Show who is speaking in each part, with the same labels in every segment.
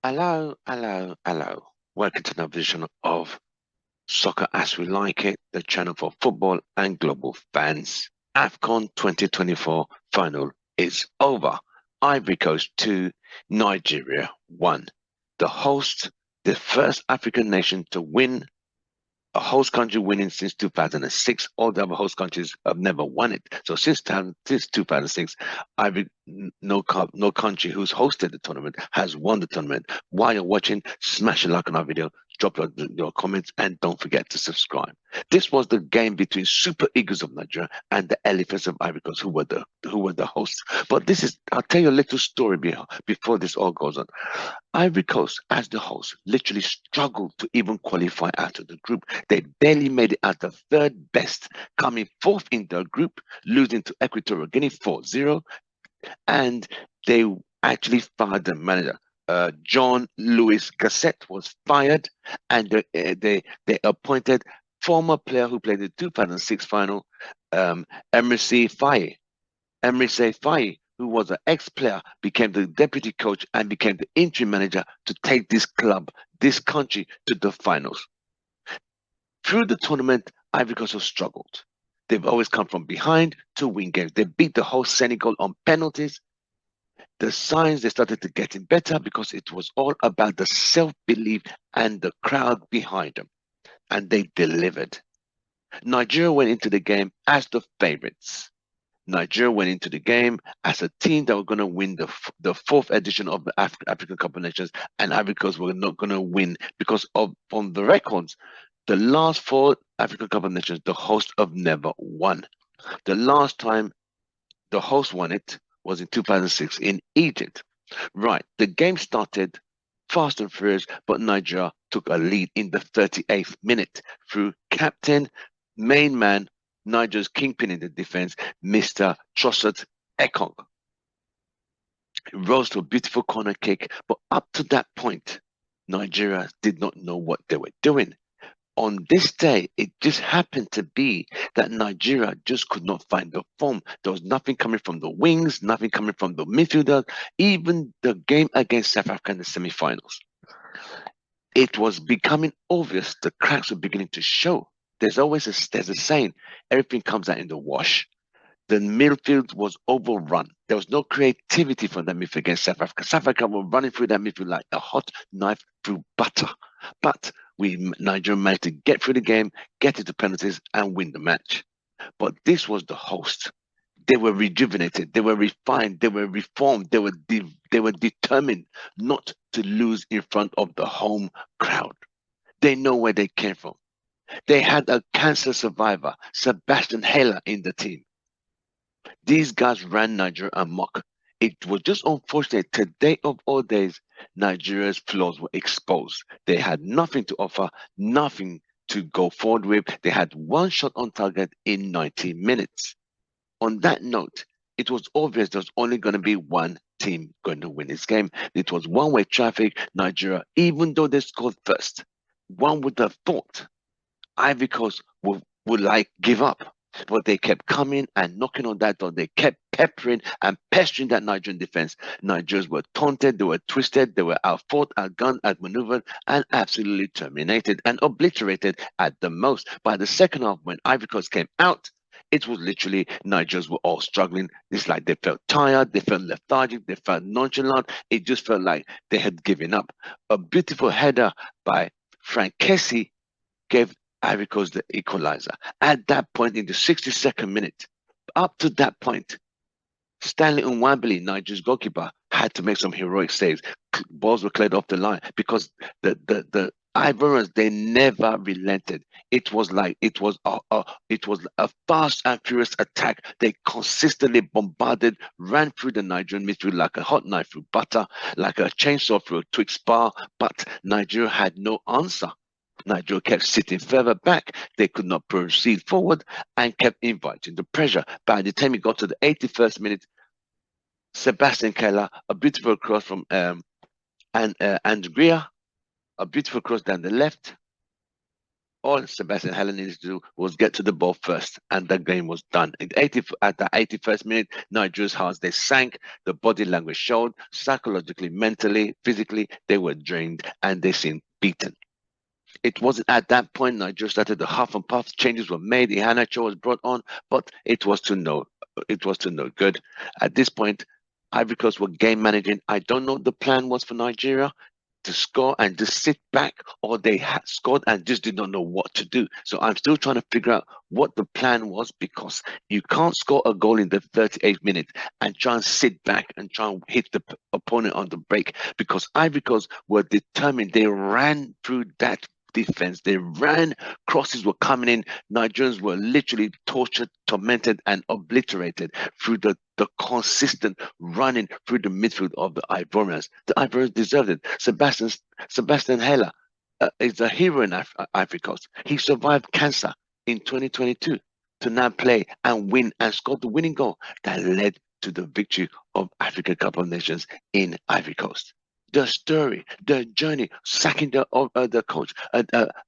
Speaker 1: Hello, hello, hello. Welcome to another edition of Soccer as We Like It, the channel for football and global fans. AFCON 2024 final is over. Ivory Coast 2, Nigeria 1. The host, the first African nation to win a host country winning since 2006. All the other host countries have never won it. So since 2006, no country who's hosted the tournament has won the tournament. While you're watching, smash a like on our video, drop your comments, and don't forget to subscribe. This was the game between Super Eagles of Nigeria and the Elephants of Ivory Coast, who were the hosts. But I'll tell you a little story before this all goes on. Ivory Coast, as the host, literally struggled to even qualify out of the group. They barely made it out the third best, coming fourth in the group, losing to Equatorial Guinea 4-0, and they actually fired the manager. John Louis Gasset was fired, and they appointed former player who played the 2006 final, Emery Faye. Emery Faye, who was an ex-player, became the deputy coach and became the interim manager to take this club, this country, to the finals. Through the tournament, Ivory Coast have struggled. They've always come from behind to win games. They beat the host Senegal on penalties. The signs they started to getting better because it was all about the self-belief and the crowd behind them. And they delivered. Nigeria went into the game as the favorites. Nigeria went into the game as a team that were going to win the fourth edition of the African Cup of Nations, and Ivory Coast were not going to win because on the records, the last four African Cup of Nations, the host have never won. The last time the host won it was in 2006 in Egypt. Right, the game started fast and furious, but Nigeria took a lead in the 38th minute through captain, main man, Nigeria's kingpin in the defense, Mr. Trossard Ekong. He rose to a beautiful corner kick, but up to that point, Nigeria did not know what they were doing. On this day, it just happened to be that Nigeria just could not find the form. There was nothing coming from the wings, nothing coming from the midfielders, even the game against South Africa in the semi-finals. It was becoming obvious the cracks were beginning to show. There's a saying, everything comes out in the wash. The midfield was overrun. There was no creativity from that midfield against South Africa. South Africa were running through that midfield like a hot knife through butter. But Nigeria managed to get through the game, get into penalties, and win the match. But this was the host. They were rejuvenated, they were refined, they were reformed, they were determined not to lose in front of the home crowd. They know where they came from. They had a cancer survivor, Sebastian Haller, in the team. These guys ran Nigeria amok. It was just unfortunate. Today of all days, Nigeria's flaws were exposed. They had nothing to offer, nothing to go forward with. They had one shot on target in 90 minutes. On that note, it was obvious there was only going to be one team going to win this game. It was one-way traffic. Nigeria, even though they scored first, one would have thought Ivory Coast would like give up. But they kept coming and knocking on that door. They kept peppering and pestering that Nigerian defense. Nigerians were taunted, they were twisted, they were outfought, outgunned, outmaneuvered, and absolutely terminated and obliterated at the most. By the second half, when Ivory Coast came out, it was literally Nigerians were all struggling. It's like they felt tired, they felt lethargic, they felt nonchalant. It just felt like they had given up. A beautiful header by Frank Kessie gave Ivory Coast the equalizer. At that point, in the 62nd minute, up to that point, Stanley Nwabali, Nigeria's goalkeeper, had to make some heroic saves. Balls were cleared off the line because the Ivorians, they never relented. It was a fast and furious attack. They consistently bombarded, ran through the Nigerian midfield like a hot knife through butter, like a chainsaw through a twig spar. But Nigeria had no answer. Nigeria kept sitting further back. They could not proceed forward and kept inviting the pressure. By the time it got to the 81st minute, Sebastian Keller, a beautiful cross from Andrea, a beautiful cross down the left. All Sebastian Haller needed to do was get to the ball first, and the game was done. At the 81st minute, Nigeria's hearts, they sank, the body language showed, psychologically, mentally, physically, they were drained, and they seemed beaten. It wasn't at that point Nigeria started the half and puff. Changes were made. Ihanacho was brought on, but it was to no good. At this point, Ivory Coast were game managing. I don't know what the plan was for Nigeria to score and just sit back, or they had scored and just did not know what to do. So I'm still trying to figure out what the plan was, because you can't score a goal in the 38th minute and try and sit back and try and hit the opponent on the break, because Ivory Coast were determined. They ran through that defense. They ran, crosses were coming in. Nigerians were literally tortured, tormented, and obliterated through the consistent running through the midfield of the Ivorians. The Ivorians deserved it. Sebastian Haller is a hero in Ivory Coast. He survived cancer in 2022 to now play and win and score the winning goal that led to the victory of Africa Cup of Nations in Ivory Coast. The story, the journey, sacking the coach,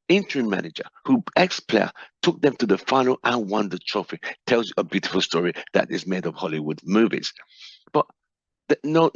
Speaker 1: interim manager, who ex-player took them to the final and won the trophy, tells you a beautiful story that is made of Hollywood movies. But no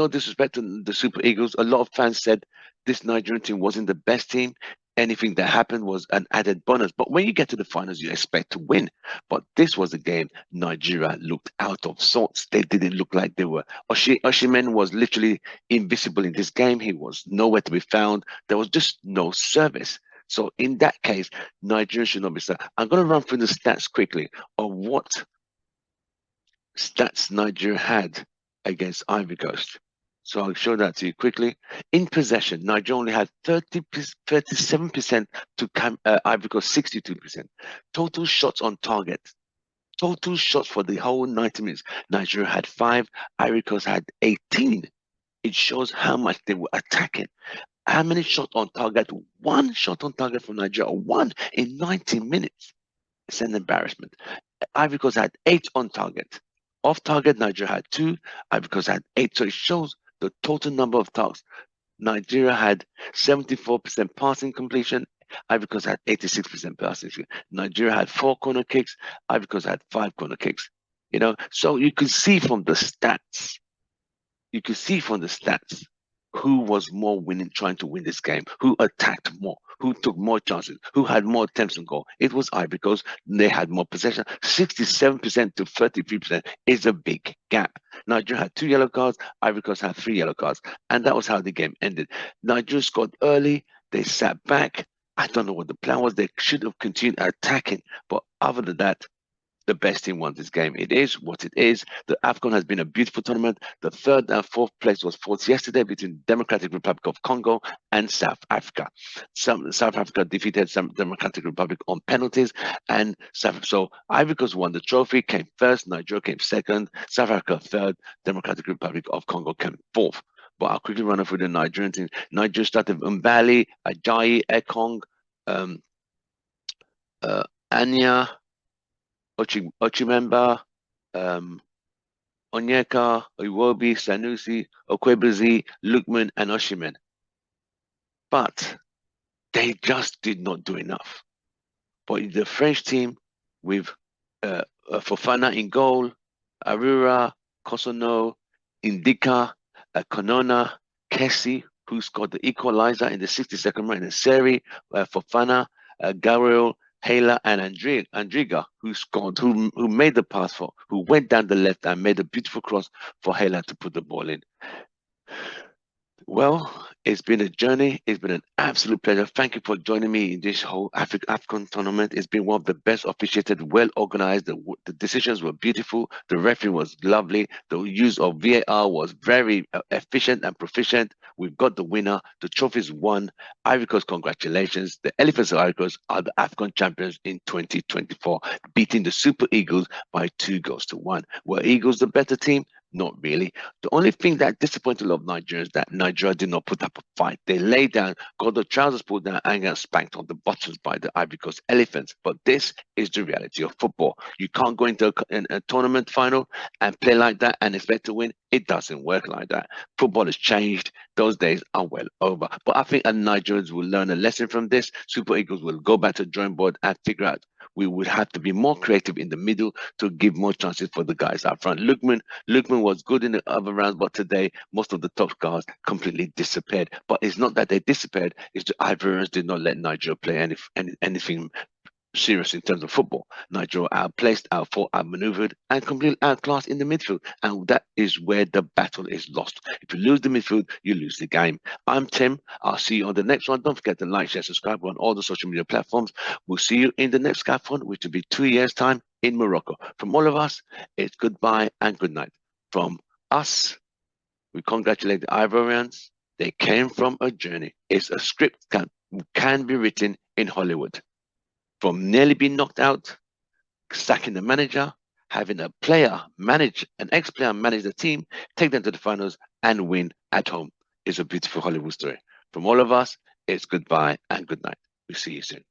Speaker 1: disrespect to the Super Eagles. A lot of fans said this Nigerian team wasn't the best team. Anything that happened was an added bonus. But when you get to the finals, you expect to win. But this was a game Nigeria looked out of sorts. They didn't look like they were. Oshimen was literally invisible in this game. He was nowhere to be found. There was just no service. So in that case, Nigeria should not be served. I'm going to run through the stats quickly of what stats Nigeria had against Ivory Coast. So I'll show that to you quickly. In possession, Nigeria only had 37% to Ivory Coast 62%. Total shots on target. Total shots for the whole 90 minutes. Nigeria had 5, Ivory Coast had 18. It shows how much they were attacking. How many shots on target? 1 shot on target from Nigeria, 1 in 90 minutes. It's an embarrassment. Ivory Coast had 8 on target. Off target, Nigeria had 2, Ivory Coast had 8. So it shows the total number of targets. Nigeria had 74% passing completion. Ivory Coast had 86% passing. Nigeria had 4 corner kicks. Ivory Coast had 5 corner kicks. So you could see from the stats. Who was more winning, trying to win this game, who attacked more, who took more chances, who had more attempts on goal. It was Ivory Coast. They had more possession. 67% to 33% is a big gap. Nigeria had 2 yellow cards. Ivory Coast had 3 yellow cards. And that was how the game ended. Nigeria scored early. They sat back. I don't know what the plan was. They should have continued attacking. But other than that, the best team won this game. It is what it is. The AFCON has been a beautiful tournament. The 3rd and 4th place was fought yesterday between Democratic Republic of Congo and South Africa. South Africa defeated some Democratic Republic on penalties, and so Ivory Coast won the trophy, came 1st, Nigeria came 2nd, South Africa 3rd, Democratic Republic of Congo came 4th. But I'll quickly run through the Nigerian team. Nigeria started with Mbali, Ajayi, Ekong, Anya, Ochimemba, Onyeka, Iwobi, Sanusi, Okwebezi, Lukman, and Oshimen. But they just did not do enough. But the French team with Fofana in goal, Arura, Kosono, Indika, Konona, Kessie, who scored the equalizer in the 62nd minute, and Seri, Fofana, Gabriel, Haler, and Andriga, who made the pass who went down the left and made a beautiful cross for Haler to put the ball in. Well, it's been a journey. It's been an absolute pleasure. Thank you for joining me in this whole AFCON tournament. It's been one of the best officiated, well organized. The decisions were beautiful. The referee was lovely. The use of VAR was very efficient and proficient. We've got the winner. The trophy's won. Ivory Coast, congratulations. The Elephants of Ivory Coast are the AFCON champions in 2024, beating the Super Eagles by 2-1. Were Eagles the better team? Not really. The only thing that disappointed a lot of Nigerians is that Nigeria did not put up a fight. They lay down, got the trousers pulled down, and got spanked on the buttons by the Ivory Coast Elephants. But this is the reality of football. You can't go into a tournament final and play like that and expect to win. It doesn't work like that. Football has changed. Those days are well over. But I think Nigerians will learn a lesson from this. Super Eagles will go back to the drawing board and figure out we would have to be more creative in the middle to give more chances for the guys up front. Lookman was good in the other rounds, but today most of the top guys completely disappeared. But it's not that they disappeared; it's the Ivorians did not let Nigeria play anything serious in terms of football. Nigeria outplaced, outfought, outmaneuvered, and completely outclassed in the midfield. And that is where the battle is lost. If you lose the midfield, you lose the game. I'm Tim. I'll see you on the next one. Don't forget to like, share, subscribe on all the social media platforms. We'll see you in the next AFCON, which will be 2 years' time in Morocco. From all of us, it's goodbye and good night. From us, we congratulate the Ivorians. They came from a journey. It's a script that can be written in Hollywood. From nearly being knocked out, sacking the manager, having a player manage, an ex-player manage the team, take them to the finals, and win at home is a beautiful Hollywood story. From all of us, it's goodbye and good night. We'll see you soon.